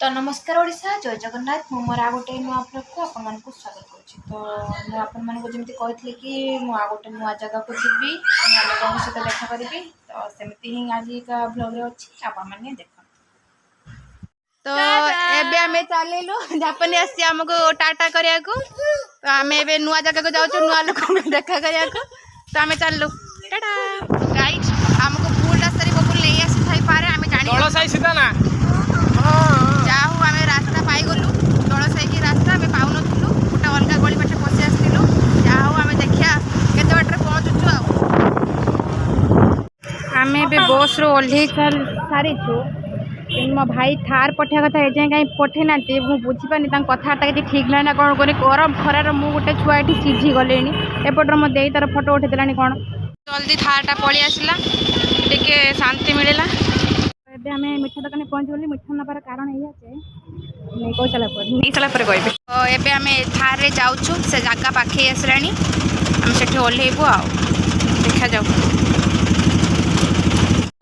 तो नमस्कार ओडिशा जय जगन्नाथ मु मोर आ गोटे नुआ ब्लॉग को आपण मानक स्वागत करुच्ची। तो मुझे आपण मानक जमी कही कि मुझे गोटे नुआ जगह को जीवी नुआ लोक सहित देखा करी। तो सेमती ही आज का ब्लॉग रे अच्छी आपण मैंने देख। तो एबे हमें चलेलु जापानी आसी हमको टाटा करिया को। तो हमें एबे नुआ जगह को जाउछु नुआ लोक देखा करिया को। तो हमें चललु टाटा गाइस हमको फुल रास्ता रे बबुल नहीं आसी थाई पारे हमें जानी तळ साई सीधा ना जाऊ आम रास्ता पाईगलु तल साइक रास्ता आम पाऊन गोटे अलग गली पटे पशि आसलु जाऊ आम देखिया केते बाटर पहुँचुचु आम बस रू ओह्ल सारीचु मो भाई थार पठा कथा एजाए कहीं पठे ना मुझे बुझीपानी कथबार्ता किसी ठीक ना ना कौन कौन गरम खरार मु गोटे छुआ ये सीझी गले एपटर मो दे तार फटो उठेदेलानी कौन जल्दी थारटा पलि आसला टिके शांति मिलला। एबे आम मिठा दुकान पहुँचगली मिठा नबार कारण ये नहीं कही सारा नहीं सारा कह तो एबे आम थार रे जाऊँ से जगह पाखे आसला आम से ओह्लैबू आ देखा जाऊ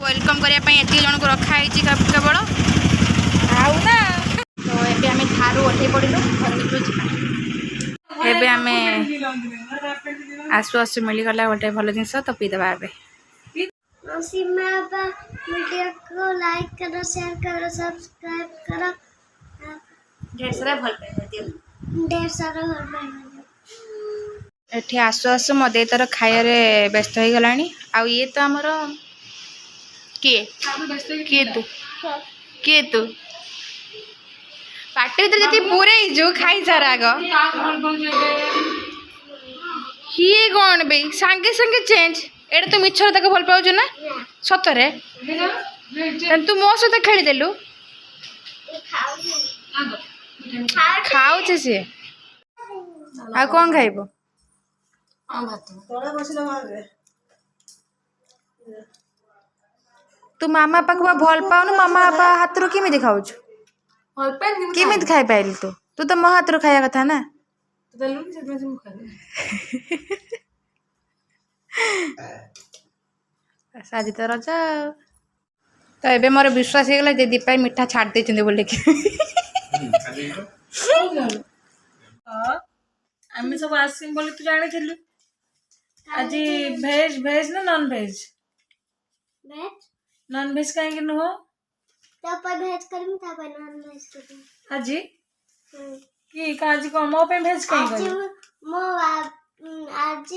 वेलकम करने एत जन को रखाई केवल आउ ना। तो एबे आम थारू ओह्लै पड़ू एबे आम आसु आसु मिलगला गोटे भल जिनस तो पीदेवा एबे वीडियो को लाइक करो, शेयर करो, सब्सक्राइब करो, ढेर सारा भल पाइबा दियो ढेर सारा भल पाइबा। एठी आसु आसु मो दे तार खाइबारे व्यस्त हो गलानी। आ ये तो हमर किए किए तू पाटे तो जति पूरे जो खाई सारा आग ये कौन बे संगे संगे चेंज एटा तो मिछर तक भल पाउछु ना सतरे तू मो सहित खेलीदेलु खाऊ सी आ कौन खाइब तू मामा पाक भल पाउनु मामा बापा हाथ रू केमी खाऊ केमी खाई पाइल तू तो मो हाथ रू खाया कथा ना आज तो रज तो एबे मोर विश्वास हो गला दीपा मिठा छाड़ देछन बोले कि आम सब आसिम बोली तू जानी आज भेज भेज ना non veg veg non veg कहीं नुह तो भेज करमी था नॉन भेज करमी आज की आज को मो पे भेज कहीं आज कर मो आज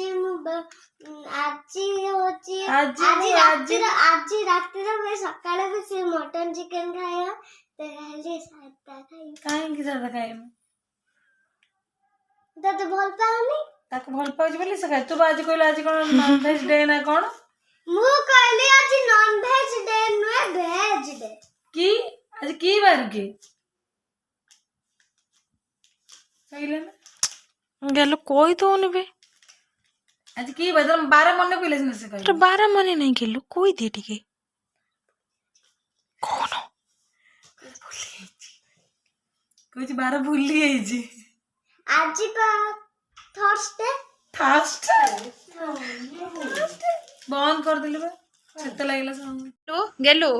होची आज आज रात रे मैं सकाळे भी से मटन चिकन खाया तो हेल्दी साता खाई कहीं की ज्यादा खाए तो भल पाउनी ताको भल पाउछ बोली से खाए तू आज कहला आज कोन नॉन भेज डे ना कोन मु कहली आज नॉन भेज डे नुए भेज डे की आज की बार की कहले ना गेलो कोई तो नहीं आज की बदल 12 मन पहिले से कह तो 12 मने नहीं गेलो कोई दे टिके कौन कुछ 12 भूली है जी आज पा थर्सडे बंद कर दिले बे छते लागला सब तू गेलु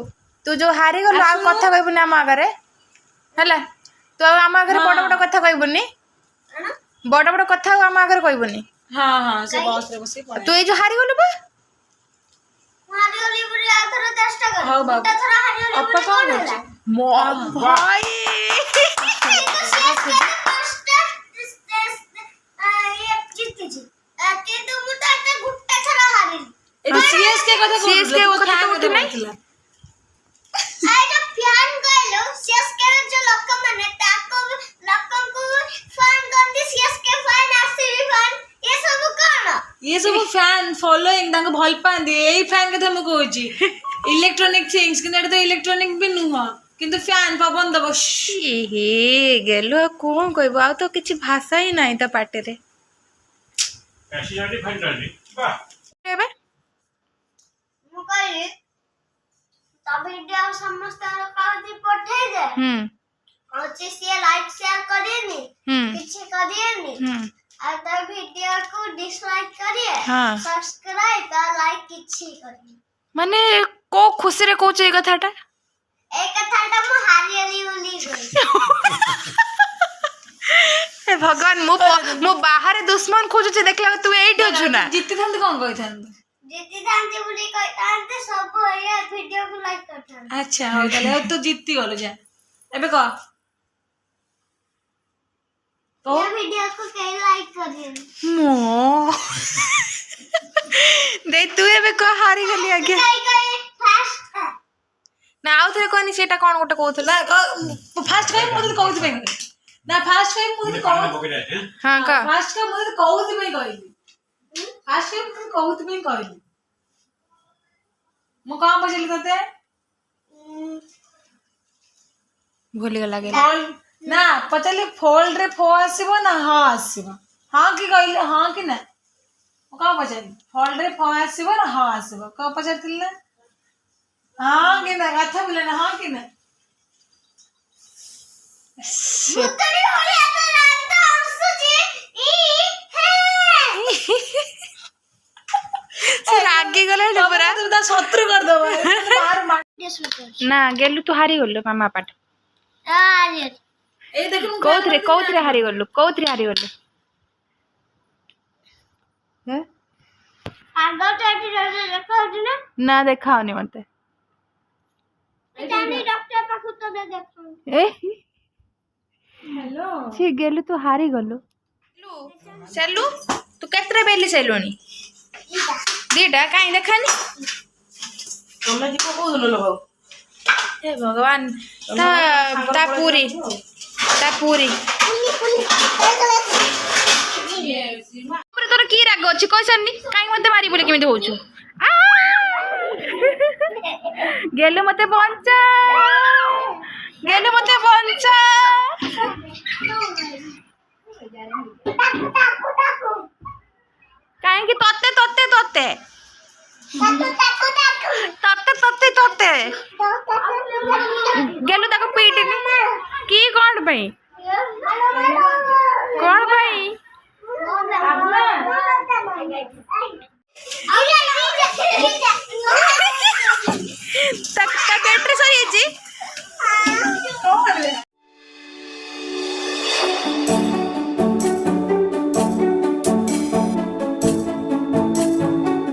तू जो हारी गलु आ कथा कहबुनी हम आगरे हला तू हम आगरे बड़ बड़ कथा कहबुनी बड़ बड़ कथा हम आगरे कहबुनी हां हां से बॉस रे बसी पड़े तू ए जो हारी गलु बा हारी गली बुरी आ थोड़ा चेष्टा कर हां बाबा उटा थोड़ा हारी गली अपा कौन होचे मो भाई सीएसके कथा सीएसके वो कथा उठ नहीं आई जो फैन कहलो सीएसके रे जो लोक माने ताको लोकन को फैन करदी सीएसके फैन आरसीबी फैन ये सब फैन फॉलोइंग तांको भल पांदी एई फैन कथा हम कहूची इलेक्ट्रॉनिक थिंग्स किंतु तो इलेक्ट्रॉनिक भी नुह किंतु फैन पवन दब हे गेलु कौन कहबो आ तो किछि भाषा ही नहीं तो पाटे रे पैसिनाटी फैंटाजी वाह एबे मु कहली तो वीडियो समस्त कादी पठे दे अच्छे से लाइक शेयर करिए किछि करिए और तो वीडियो को डिसलाइक करिए सब्सक्राइब और लाइक किछि करिए माने को खुशी रे कहूछ ए कथाटा এই কথাটা মু হারিয়েলি বলি কই हे भगवान मु बाहर दुश्मन खोजुचे देखला तू एठी अछु ना জিততে থাকতে কোন কইথান্ত জিতি জানতে বলি কই তাতে সব এই ভিডিও কো লাইক করতাম আচ্ছা হই তাহলে তো জিততি গল যা এবে কহ ये वीडियो को कई लाइक करिए मो दे तू एबे को हारी गली आगे कई कई फास्ट ना आउ थे कोनी सेटा कोन गोटे कहथला ফার্স্ট কই মতে কইতে পাই না ফার্স্ট কই মতে কই हां का ফার্স্ট কই মতে কইতে পাই কইলি ফার্স্ট কই মতে কইতে পাই কইলি মু কাম পছলি ততে भूल गला गे फोल्ड ना पचाली फोल्ड रे फो आसीबो ना हां आसीबो हां की कइले हां की ना मु का पचाली फोल्ड रे फो आसीबो ना हां आसीबो का पचारतिल ना हां की ना कथा बोले ना हां की ना मुतरी होली आता रात अंशुजी ई हे सर आगे गला ना पूरा तू ता शत्रु कर दबो बाहर मार ना गेलु तू हारी गलु मामा पाठ अरे ए देखु कौतरे हारी गलु हैं आगो टाटी देखो ना ना देखाओनी मते जानी डॉक्टर पाखु तो देखो ए हेलो छि गेलु तू हारी गलु चलू तू केतरे बेली सेलोनी दीटा काई देखानी तुमने जी को बोल लो हे भगवान ता पूरी ऊपर तोर की राग अछि कहसनी काई मते मारी बोले केमिते होछु गेलु मते बंचा काई कि तोते गेलु ताको पीटनी की कोण पई